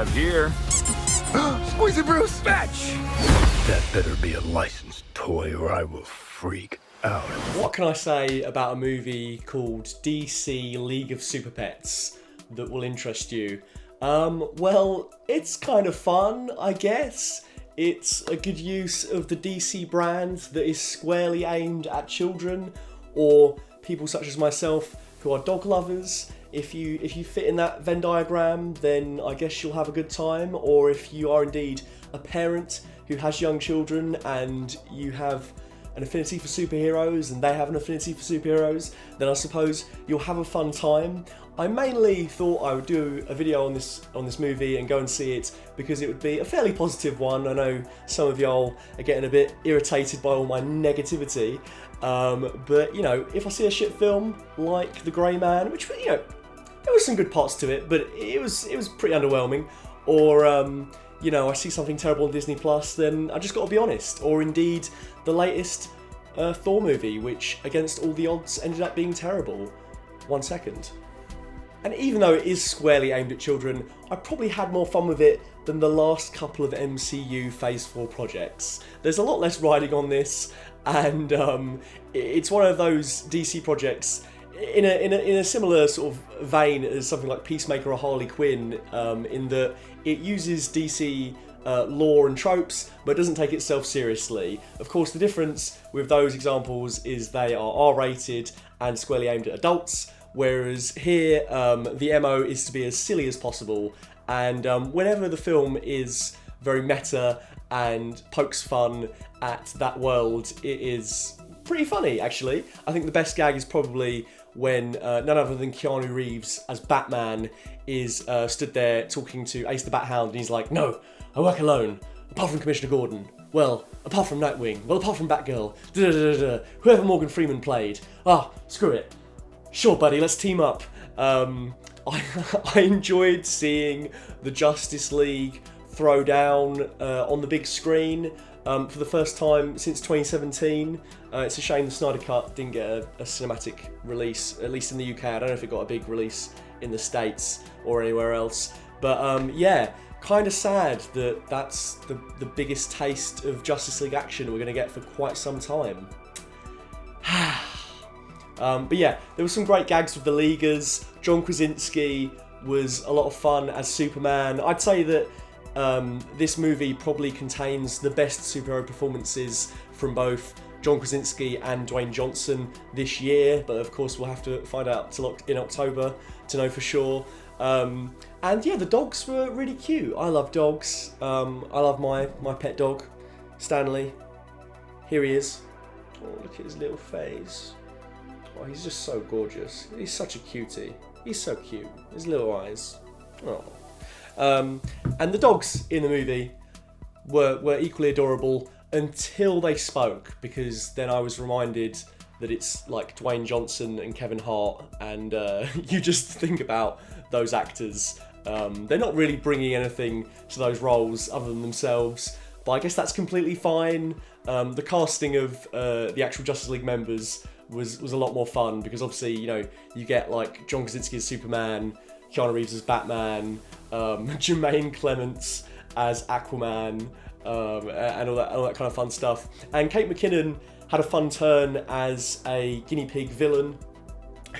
have here. Squeezy Bruce! Fetch! That better be a licensed toy or I will freak out. What can I say about a movie called DC League of Superpets that will interest you? Well, it's kind of fun, I guess. It's a good use of the DC brand that is squarely aimed at children or people such as myself who are dog lovers. If you fit in that Venn diagram, then I guess you'll have a good time. Or if you are indeed a parent who has young children and you have an affinity for superheroes and they have an affinity for superheroes, then I suppose you'll have a fun time. I mainly thought I would do a video on this movie and go and see it because it would be a fairly positive one. I know some of y'all are getting a bit irritated by all my negativity, but you know, if I see a shit film like The Grey Man, which, you know, there was some good parts to it, but it was pretty underwhelming, or you know, I see something terrible on Disney Plus, then I just got to be honest. Or indeed the latest Thor movie, which against all the odds ended up being terrible. 1 second. And even though it is squarely aimed at children, I probably had more fun with it than the last couple of MCU Phase 4 projects. There's a lot less riding on this, and it's one of those DC projects in a similar sort of vein as something like Peacemaker or Harley Quinn, in that it uses DC lore and tropes, but doesn't take itself seriously. Of course, the difference with those examples is they are R-rated and squarely aimed at adults, whereas here the MO is to be as silly as possible, and whenever the film is very meta and pokes fun at that world, it is pretty funny, actually. I think the best gag is probably when none other than Keanu Reeves as Batman is stood there talking to Ace the Bat Hound, and he's like, "No, I work alone, apart from Commissioner Gordon. Well, apart from Nightwing. Well, apart from Batgirl. Whoever Morgan Freeman played. Screw it. Sure, buddy, let's team up." I enjoyed seeing the Justice League throw down on the big screen for the first time since 2017. It's a shame the Snyder Cut didn't get a cinematic release, at least in the UK. I don't know if it got a big release in the States or anywhere else. But yeah, kind of sad that that's the biggest taste of Justice League action we're going to get for quite some time. But yeah, there were some great gags with the Leaguers. John Krasinski was a lot of fun as Superman. I'd say that this movie probably contains the best superhero performances from both John Krasinski and Dwayne Johnson this year, but of course we'll have to find out in October to know for sure. And yeah, the dogs were really cute. I love dogs. I love my pet dog, Stanley. Here he is. Oh, look at his little face. Oh, he's just so gorgeous. He's such a cutie. He's so cute. His little eyes. Oh. And the dogs in the movie were equally adorable until they spoke, because then I was reminded that it's like Dwayne Johnson and Kevin Hart, and you just think about those actors. They're not really bringing anything to those roles other than themselves, but I guess that's completely fine. The casting of the actual Justice League members was a lot more fun, because obviously, you know, you get like John Krasinski as Superman, Keanu Reeves as Batman, Jermaine Clements as Aquaman, and all that kind of fun stuff. And Kate McKinnon had a fun turn as a guinea pig villain,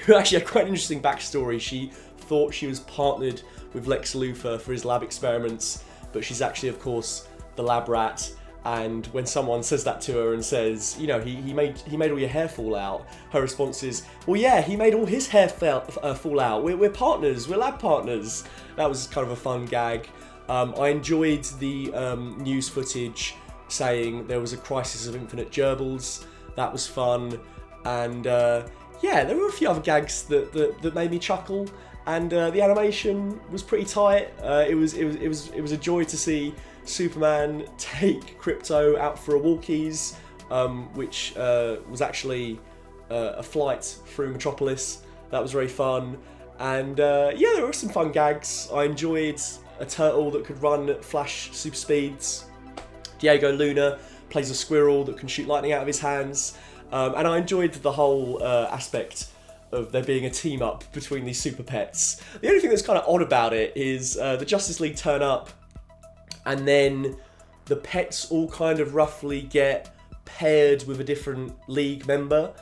who actually had quite an interesting backstory. She thought she was partnered with Lex Luthor for his lab experiments, but she's actually, of course, the lab rat. And when someone says that to her and says, you know, he made all your hair fall out, her response is, well, yeah, he made all his hair fall out. We're partners. We're lab partners. That was kind of a fun gag. I enjoyed the news footage saying there was a crisis of infinite gerbils. That was fun. And yeah, there were a few other gags that made me chuckle. And the animation was pretty tight. It was a joy to see Superman take Krypto out for a walkies, which was actually a flight through Metropolis. That was very fun. And yeah, there were some fun gags. I enjoyed a turtle that could run at flash super speeds. Diego Luna plays a squirrel that can shoot lightning out of his hands. And I enjoyed the whole aspect of there being a team up between these super pets. The only thing that's kind of odd about it is the Justice League turn up, and then the pets all kind of roughly get paired with a different League member,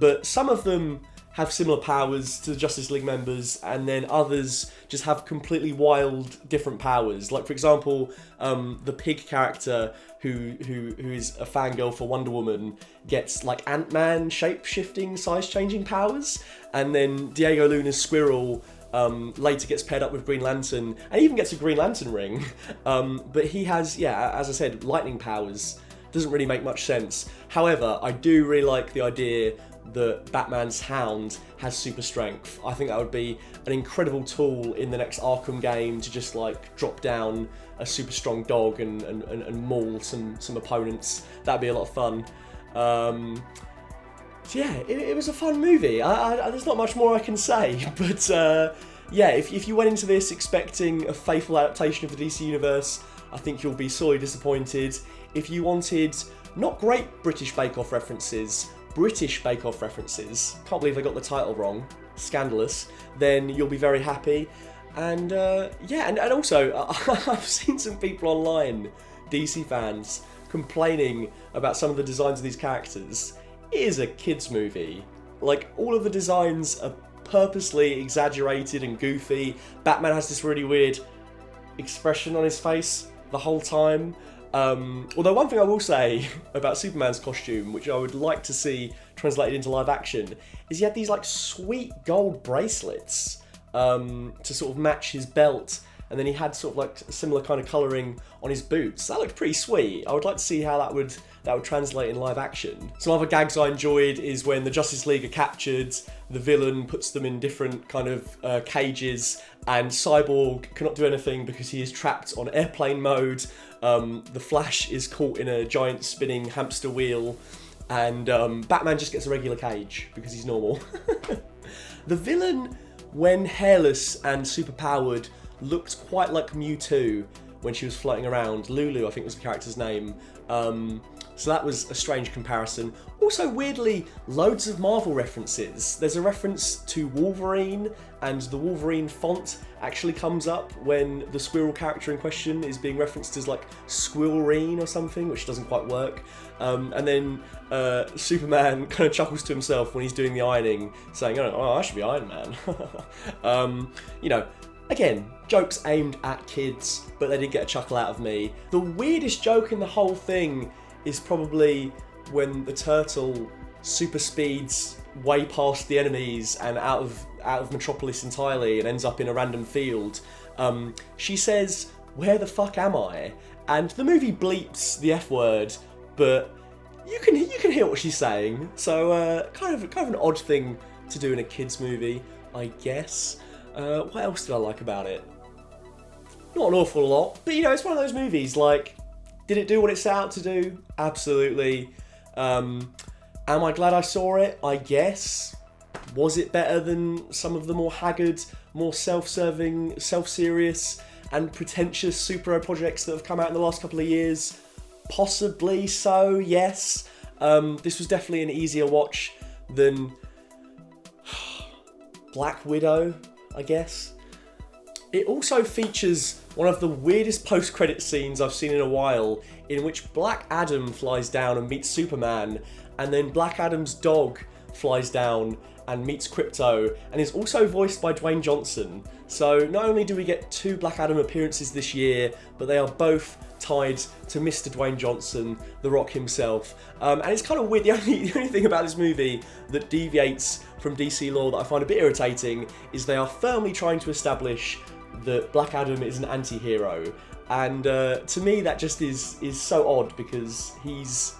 but some of them have similar powers to the Justice League members, and then others just have completely wild different powers. Like, for example, the pig character who is a fangirl for Wonder Woman gets like Ant-Man shape-shifting, size-changing powers, and then Diego Luna's squirrel later gets paired up with Green Lantern, and even gets a Green Lantern ring. But he has, yeah, as I said, lightning powers. Doesn't really make much sense. However, I do really like the idea that Batman's Hound has super strength. I think that would be an incredible tool in the next Arkham game to just like drop down a super strong dog and maul some opponents. That'd be a lot of fun. So yeah, it was a fun movie. There's not much more I can say, but yeah, if you went into this expecting a faithful adaptation of the DC Universe, I think you'll be sorely disappointed. If you wanted not great British Bake Off references, British Bake Off references, can't believe they got the title wrong, scandalous, then you'll be very happy. And yeah, and also, I've seen some people online, DC fans, complaining about some of the designs of these characters. It is a kids' movie. Like, all of the designs are purposely exaggerated and goofy. Batman has this really weird expression on his face the whole time. Although one thing I will say about Superman's costume, which I would like to see translated into live action, is he had these like sweet gold bracelets to sort of match his belt, and then he had sort of like a similar kind of colouring on his boots. That looked pretty sweet. I would like to see how that would translate in live action. Some other gags I enjoyed is when the Justice League are captured, the villain puts them in different kind of cages, and Cyborg cannot do anything because he is trapped on airplane mode. The Flash is caught in a giant spinning hamster wheel, and Batman just gets a regular cage because he's normal. The villain, when hairless and superpowered, looked quite like Mewtwo when she was floating around. Lulu, I think was the character's name. So that was a strange comparison. Also, weirdly, loads of Marvel references. There's a reference to Wolverine, and the Wolverine font actually comes up when the squirrel character in question is being referenced as like Squirrelreen or something, which doesn't quite work. And then Superman kind of chuckles to himself when he's doing the ironing, saying, "Oh, I should be Iron Man." You know, again, jokes aimed at kids, but they did get a chuckle out of me. The weirdest joke in the whole thing is probably when the turtle super speeds way past the enemies and out of Metropolis entirely and ends up in a random field. She says, "Where the fuck am I?" And the movie bleeps the F word, but you can hear what she's saying. So kind of an odd thing to do in a kids movie, I guess. What else did I like about it? Not an awful lot, but you know, it's one of those movies, like, did it do what it set out to do? Absolutely. Am I glad I saw it? I guess. Was it better than some of the more haggard, more self-serving, self-serious and pretentious superhero projects that have come out in the last couple of years? Possibly so, yes. This was definitely an easier watch than Black Widow, I guess. It also features one of the weirdest post-credit scenes I've seen in a while, in which Black Adam flies down and meets Superman, and then Black Adam's dog flies down and meets Krypto, and is also voiced by Dwayne Johnson. So not only do we get 2 Black Adam appearances this year, but they are both tied to Mr. Dwayne Johnson, The Rock himself. And it's kind of weird. The only thing about this movie that deviates from DC lore that I find a bit irritating is they are firmly trying to establish that Black Adam is an anti-hero. And to me that just is so odd, because he's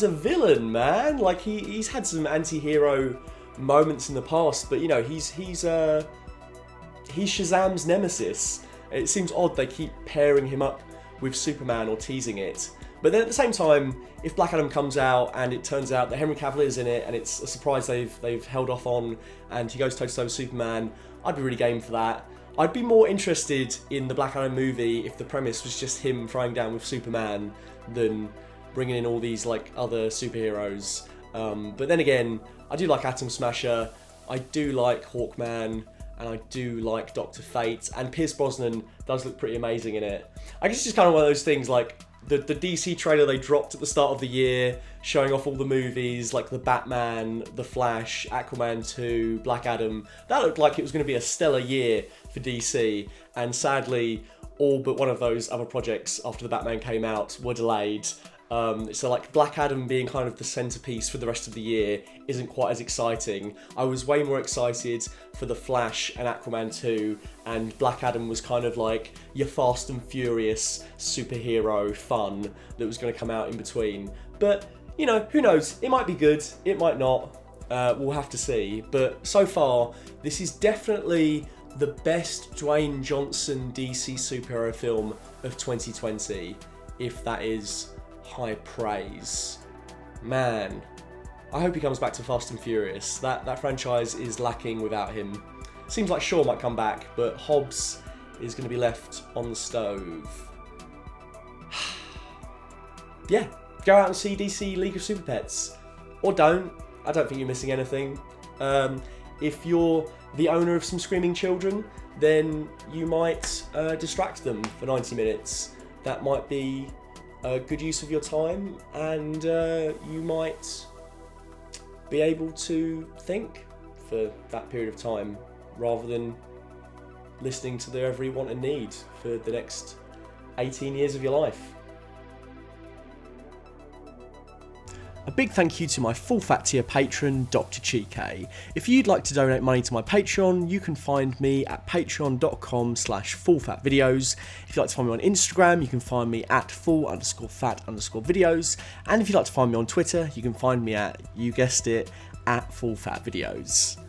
a villain, man. Like he's had some anti-hero moments in the past, but you know, he's Shazam's nemesis. It seems odd they keep pairing him up with Superman or teasing it. But then at the same time, if Black Adam comes out and it turns out that Henry Cavill is in it and it's a surprise they've held off on and he goes toe-to-toe with Superman, I'd be really game for that. I'd be more interested in the Black Adam movie if the premise was just him throwing down with Superman than bringing in all these like other superheroes. But then again, I do like Atom Smasher. I do like Hawkman, and I do like Dr. Fate, and Pierce Brosnan does look pretty amazing in it. I guess it's just kind of one of those things, like, the DC trailer they dropped at the start of the year, showing off all the movies, like the Batman, The Flash, Aquaman 2, Black Adam. That looked like it was going to be a stellar year for DC, and sadly, all but one of those other projects after the Batman came out were delayed. So like Black Adam being kind of the centerpiece for the rest of the year isn't quite as exciting. I was way more excited for The Flash and Aquaman 2, and Black Adam was kind of like your Fast and Furious superhero fun that was going to come out in between. But, you know, who knows? It might be good, it might not. We'll have to see. But so far, this is definitely the best Dwayne Johnson DC superhero film of 2020, if that is high praise. Man, I hope he comes back to Fast and Furious. That franchise is lacking without him. Seems like Shaw might come back, but Hobbs is going to be left on the stove. Yeah, go out and see DC League of Superpets. Or don't. I don't think you're missing anything. If you're the owner of some screaming children, then you might distract them for 90 minutes. That might be a good use of your time, and you might be able to think for that period of time rather than listening to their every want and need for the next 18 years of your life. A big thank you to my full fat tier patron, Dr. Chike. If you'd like to donate money to my Patreon, you can find me at patreon.com/fullfatvideos. If you'd like to find me on Instagram, you can find me at full_fat_videos. And if you'd like to find me on Twitter, you can find me at, you guessed it, at fullfatvideos.